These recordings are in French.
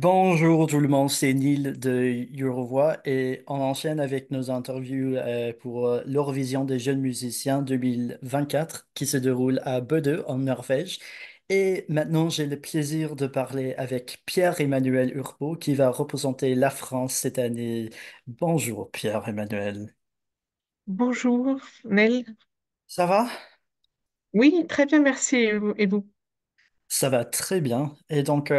Bonjour tout le monde, c'est Neil de Eurovoix et on enchaîne avec nos interviews pour l'Eurovision des jeunes musiciens 2024 qui se déroule à Bodø en Norvège. Et maintenant, j'ai le plaisir de parler avec Pierre-Emmanuel Urbault qui va représenter la France cette année. Bonjour Pierre-Emmanuel. Bonjour, Nel. Ça va? Oui, très bien, merci. Et vous? Ça va très bien. Et donc,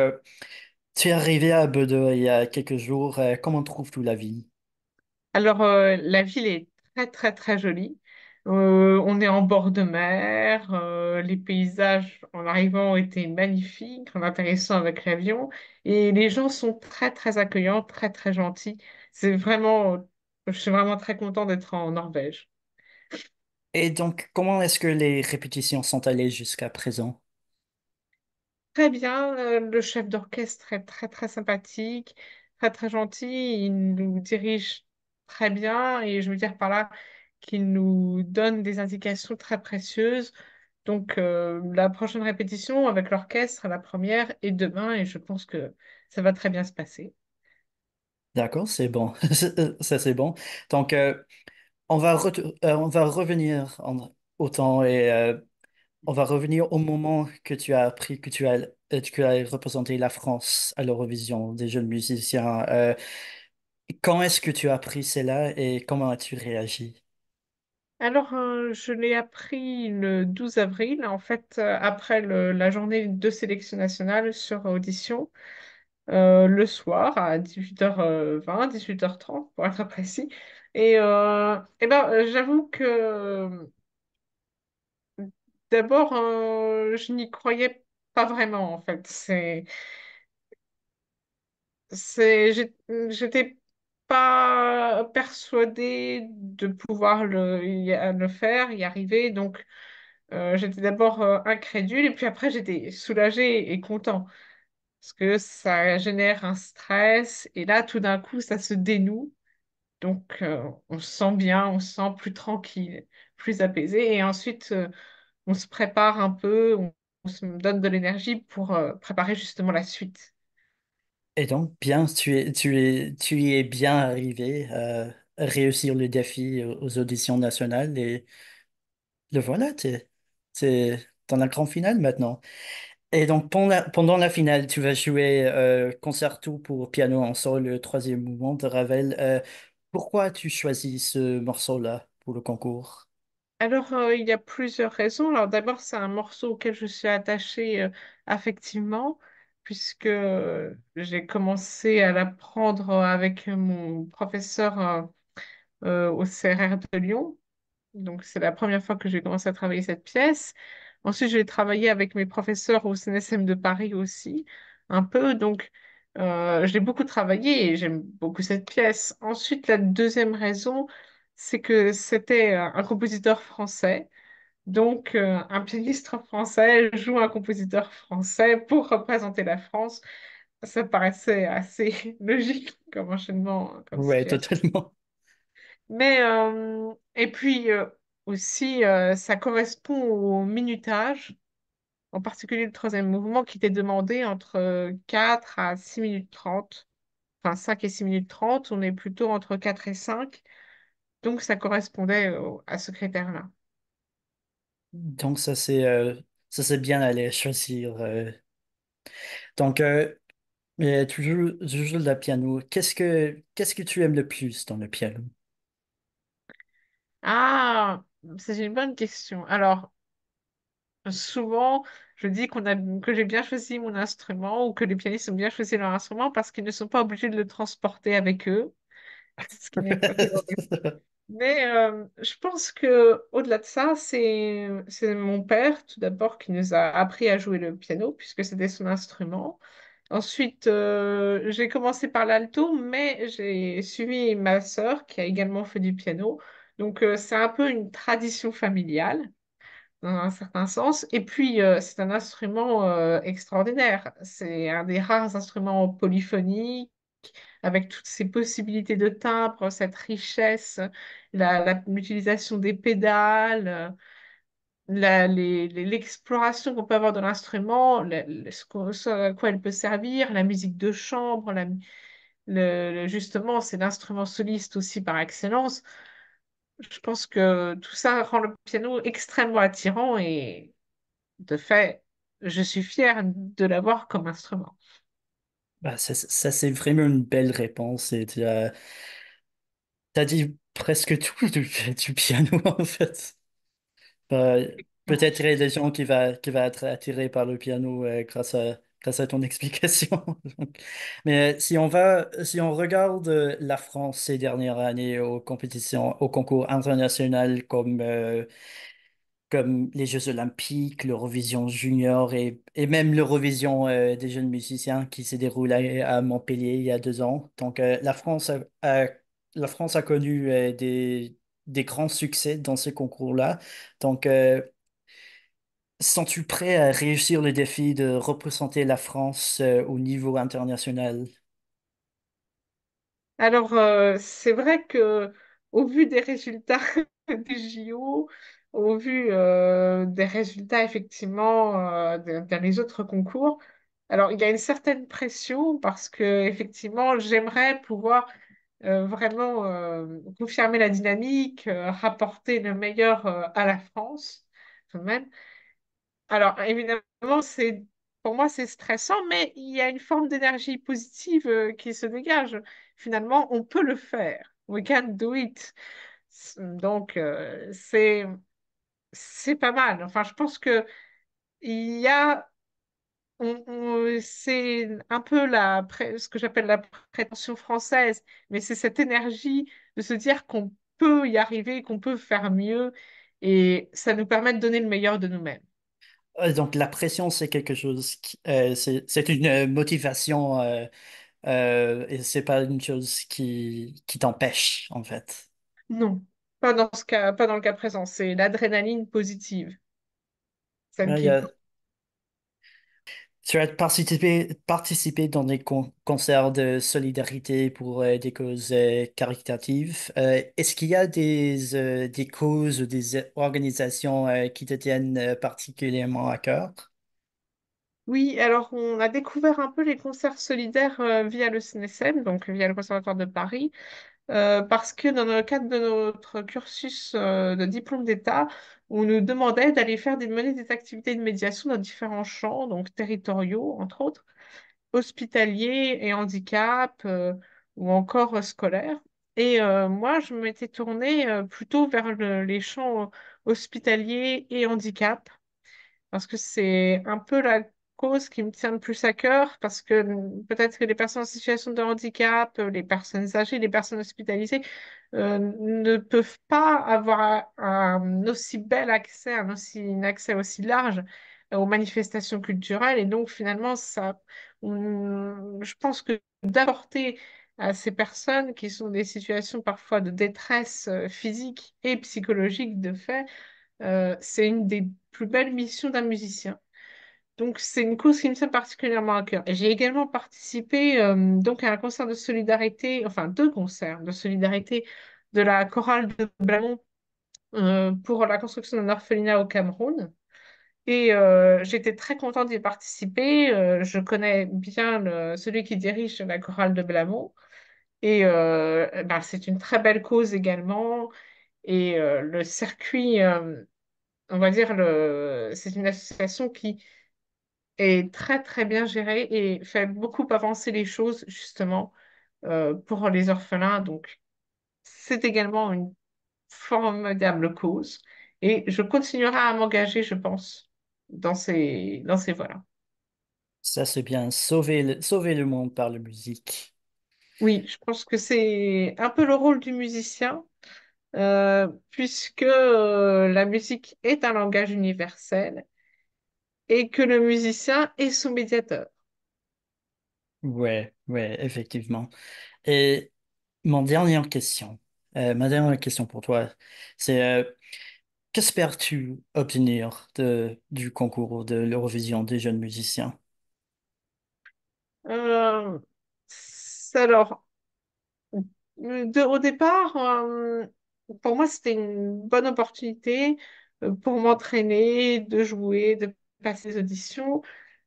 tu es arrivé à Bodø il y a quelques jours. Comment trouves-tu la ville? Alors, la ville est très, très, très jolie. On est en bord de mer. Les paysages, en arrivant, étaient magnifiques, en atterrissant avec l'avion. Et les gens sont très, très accueillants, très, très gentils. Je suis vraiment très content d'être en Norvège. Et donc, comment est-ce que les répétitions sont allées jusqu'à présent? Très bien, le chef d'orchestre est très très sympathique, très très gentil, il nous dirige très bien et je veux dire par là qu'il nous donne des indications très précieuses. Donc la prochaine répétition avec l'orchestre, la première est demain et je pense que ça va très bien se passer. D'accord, c'est bon. Ça, c'est bon. Donc, on va revenir au temps et on va revenir au moment que tu as appris que tu as représenté la France à l'Eurovision des jeunes musiciens. Quand est-ce que tu as appris cela et comment as-tu réagi? Alors, je l'ai appris le 12 avril, en fait, après la journée de sélection nationale sur audition. Le soir à 18h20, 18h30 pour être précis. J'avoue que d'abord, je n'y croyais pas vraiment en fait. J'étais pas persuadée de pouvoir le faire, y arriver. Donc, j'étais d'abord incrédule et puis après, j'étais soulagée et content parce que ça génère un stress et là, tout d'un coup, ça se dénoue. Donc, on se sent bien, on se sent plus tranquille, plus apaisé. Et ensuite, on se prépare un peu, on se donne de l'énergie pour préparer justement la suite. Et donc, bien, tu y es bien arrivé à réussir le défi aux auditions nationales et le voilà, t'es dans la grande finale maintenant. Et donc, pendant la finale, tu vas jouer Concerto pour piano en sol, le troisième mouvement de Ravel. Pourquoi as-tu choisi ce morceau-là pour le concours? Alors, il y a plusieurs raisons. Alors, d'abord, c'est un morceau auquel je suis attachée affectivement, puisque j'ai commencé à l'apprendre avec mon professeur au CRR de Lyon. Donc, c'est la première fois que j'ai commencé à travailler cette pièce. Ensuite, j'ai travaillé avec mes professeurs au CNSM de Paris aussi, un peu. Donc, j'ai beaucoup travaillé et j'aime beaucoup cette pièce. Ensuite, la deuxième raison, c'est que c'était un compositeur français. Donc, un pianiste français joue un compositeur français pour représenter la France. Ça paraissait assez logique comme enchaînement, comme Ouais, situation. totalement. Et puis aussi, ça correspond au minutage, en particulier le troisième mouvement qui était demandé entre 4 à 6 minutes 30, enfin 5 et 6 minutes 30, on est plutôt entre 4 et 5, donc ça correspondait à ce critère-là. Donc, ça c'est bien allé choisir. Donc, tu joues le piano. Qu'est-ce que tu aimes le plus dans le piano? Ah, c'est une bonne question. Alors, souvent, je dis que j'ai bien choisi mon instrument ou que les pianistes ont bien choisi leur instrument parce qu'ils ne sont pas obligés de le transporter avec eux, ce qui n'est pas toujours le cas. Mais je pense que au-delà de ça, c'est mon père tout d'abord qui nous a appris à jouer le piano puisque c'était son instrument. Ensuite, j'ai commencé par l'alto, mais j'ai suivi ma sœur qui a également fait du piano. Donc, c'est un peu une tradition familiale dans un certain sens. Et puis, c'est un instrument extraordinaire. C'est un des rares instruments polyphoniques avec toutes ces possibilités de timbre, cette richesse, l'utilisation des pédales. l'exploration qu'on peut avoir de l'instrument, ce à quoi elle peut servir, la musique de chambre, justement, c'est l'instrument soliste aussi par excellence. Je pense que tout ça rend le piano extrêmement attirant et de fait, je suis fière de l'avoir comme instrument. Bah, ça, c'est vraiment une belle réponse et t'as dit presque tout du piano, en fait. Bah, peut-être il y a des gens qui va être attirés par le piano grâce à ton explication. Mais si on regarde la France ces dernières années aux compétitions, aux concours internationaux comme les Jeux Olympiques, l'Eurovision Junior et même l'Eurovision des jeunes musiciens qui s'est déroulée à Montpellier il y a 2 ans. Donc, la France a connu des grands succès dans ces concours-là. Donc, sens-tu prêt à réussir le défi de représenter la France au niveau international? Alors, c'est vrai que au vu des résultats des JO, au vu des résultats effectivement dans les autres concours, alors il y a une certaine pression parce que effectivement, j'aimerais pouvoir vraiment confirmer la dynamique, rapporter le meilleur à la France, tout de même. Alors, évidemment, pour moi, c'est stressant, mais il y a une forme d'énergie positive qui se dégage. Finalement, on peut le faire. We can do it. Donc, c'est pas mal. Enfin, je pense que il y a, c'est un peu ce que j'appelle la prétention française, mais c'est cette énergie de se dire qu'on peut y arriver, qu'on peut faire mieux, et ça nous permet de donner le meilleur de nous-mêmes. Donc, la pression, c'est quelque chose c'est une motivation et c'est pas une chose qui t'empêche, en fait. Non, pas dans ce cas, pas dans le cas présent. C'est l'adrénaline positive, celle Ouais, qui pousse. tu as participé dans des concerts de solidarité pour des causes caritatives. Est-ce qu'il y a des causes ou des organisations qui te tiennent particulièrement à cœur? Oui, alors on a découvert un peu les concerts solidaires via le CNESM, donc via le Conservatoire de Paris, parce que dans le cadre de notre cursus de diplôme d'État, on nous demandait d'aller mener des activités de médiation dans différents champs, donc territoriaux, entre autres, hospitaliers et handicap, ou encore scolaires. Et moi, je m'étais tournée plutôt vers les champs hospitaliers et handicap parce que c'est un peu la cause qui me tient le plus à cœur, parce que peut-être que les personnes en situation de handicap, les personnes âgées, les personnes hospitalisées ne peuvent pas avoir un aussi bel accès, un accès aussi large aux manifestations culturelles. Et donc, finalement, je pense que d'apporter à ces personnes qui sont dans des situations parfois de détresse physique et psychologique de fait, c'est une des plus belles missions d'un musicien. Donc, c'est une cause qui me tient particulièrement à cœur. Et j'ai également participé donc à un concert de solidarité, enfin 2 concerts de solidarité de la chorale de Blamont pour la construction d'un orphelinat au Cameroun. Et j'étais très contente d'y participer. Je connais bien celui qui dirige la chorale de Blamont. Et ben, c'est une très belle cause également. Et le circuit on va dire, c'est une association qui est très très bien gérée et fait beaucoup avancer les choses justement pour les orphelins. Donc, c'est également une formidable cause et je continuerai à m'engager, je pense, dans ces voies-là. Ça, c'est bien. Sauver le monde par la musique. Oui, je pense que c'est un peu le rôle du musicien, puisque la musique est un langage universel et que le musicien est son médiateur. Ouais, ouais, effectivement. Et ma dernière question pour toi, c'est qu'espères-tu obtenir du concours de l'Eurovision des jeunes musiciens? Euh, alors, au départ, pour moi, c'était une bonne opportunité pour m'entraîner, de jouer, de passer les auditions.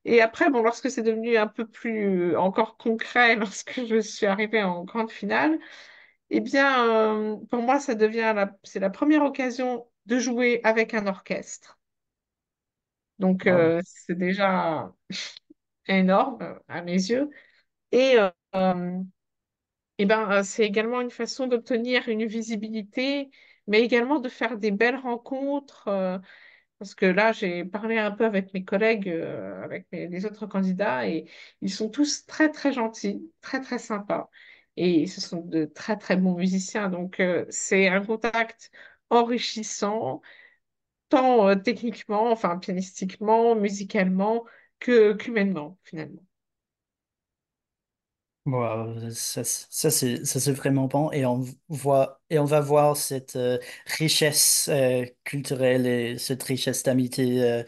Et après, bon, lorsque c'est devenu un peu plus encore concret, lorsque je suis arrivée en grande finale, eh bien, pour moi, c'est la première occasion de jouer avec un orchestre. Donc, Wow. c'est déjà énorme à mes yeux. Et, c'est également une façon d'obtenir une visibilité, mais également de faire des belles rencontres. Parce que là, j'ai parlé un peu avec mes collègues, avec les autres candidats, et ils sont tous très, très gentils, très, très sympas. Et ce sont de très, très bons musiciens. Donc, c'est un contact enrichissant, tant techniquement, enfin pianistiquement, musicalement, qu'humainement, finalement. Wow, ça c'est vraiment bon et on va voir cette richesse culturelle et cette richesse d'amitié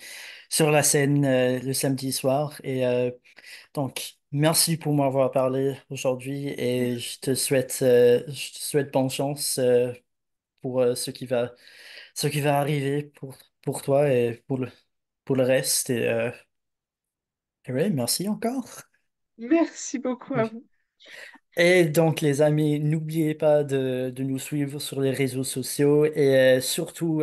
sur la scène le samedi soir donc merci pour m'avoir parlé aujourd'hui et je te souhaite bonne chance pour ce qui va arriver pour toi et pour le reste et ouais, merci encore. Merci beaucoup à vous. Et donc, les amis, n'oubliez pas de nous suivre sur les réseaux sociaux et surtout,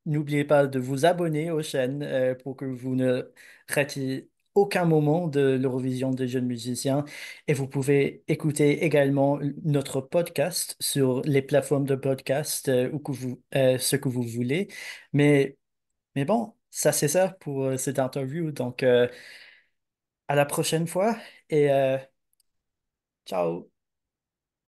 n'oubliez pas de vous abonner aux chaînes pour que vous ne ratiez aucun moment de l'Eurovision des jeunes musiciens. Et vous pouvez écouter également notre podcast sur les plateformes de podcast ou ce que vous voulez. Mais, mais bon, ça c'est ça pour cette interview. Donc, à la prochaine fois et ciao!